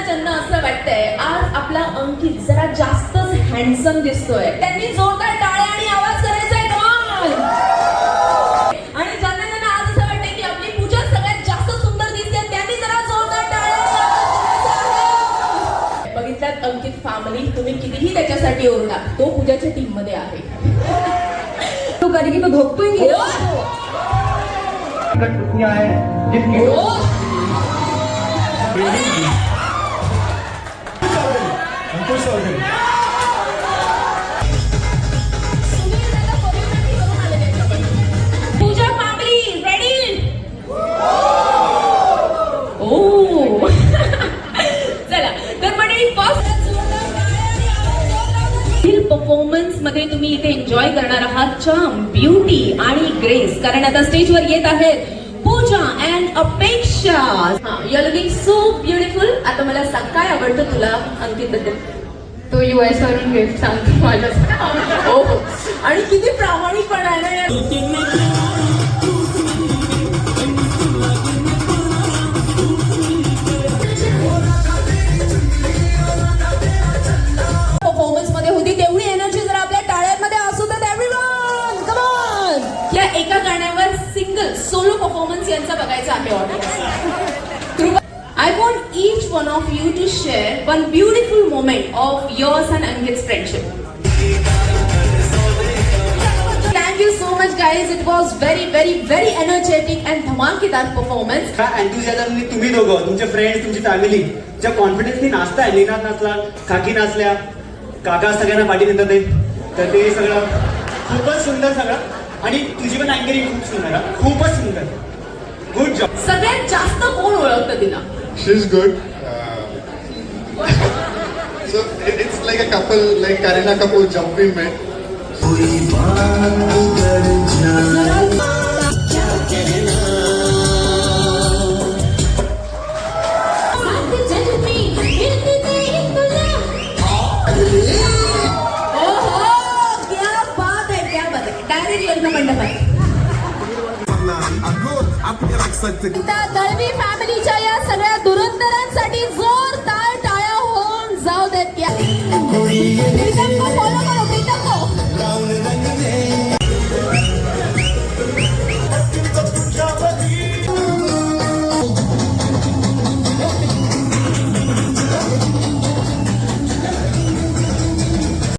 ज्यांना असं वाटतंय आज आपला अंकित जरा जास्तच हँडसम दिसतोय, त्यांनी जोरदार टाळ्या आणि आवाज करायचा आहे. आणि ज्यांना आज असं वाटतंय की आपली पूजा सगळ्यात जास्त सुंदर दिसते, त्यांनी जरा जोरदार टाळ्या. बघितल्यात अंकित फॅमिली, तुम्ही कितीही त्याच्यासाठी ओरडा, तो पूजाच्या टीम मध्ये आहे. तो कधी की तो धोकतोय की पूजा फॅमिली रेडी. ओ चला तर मंडळी परफॉर्मन्स मध्ये तुम्ही इथे एन्जॉय करणार आहात चार्म, ब्युटी आणि ग्रेस, कारण आता स्टेजवर येत आहेत Puja and Apeksha. You are looking so beautiful. आता मला सांग काय आवडतं तुला अंकित बद्दल? तो US वरून गिफ्ट सांगतो मला. हो हो, आणि किती प्रामाणिकपणा आहे ना यार. परफॉर्मन्स मध्ये होती तेवढी एनर्जी जर आपल्या टाळ्यांमध्ये असू तर एव्हरीवन कम ऑन. या एका गाण्यावर सिंगल सोलो परफॉर्मन्स यांचा बघायचा आहे audience. I want each one of you to share one beautiful moment of yours and Ankit's friendship. Thank you so much guys. It was very very very energetic and धमाकेदार performance. हा एन्थुसियाझमनी तुम्ही दोघं, तुमचे friends, तुमची family ज्या कॉन्फिडन्सनी नाचताय, निनाद नाचला, काकी नाचल्या, काका सगळ्यांना पाठी देतात ते, तर ते सगळं खूपच सुंदर सगळं. आणि तुझी पण अँकरिंग खूप सुंदर, खूपच सुंदर. Good job. सगळ्यात जास्त कोण ओळखतं तिला? She's good. So it's like a couple, like Kareena Kapoor, Jab We Met. Dalvi फॅमिलीच्या या सगळ्या दुरंदरांसाठी जोरदार टाळ्या होऊन जाऊ देत. फॉलो करा.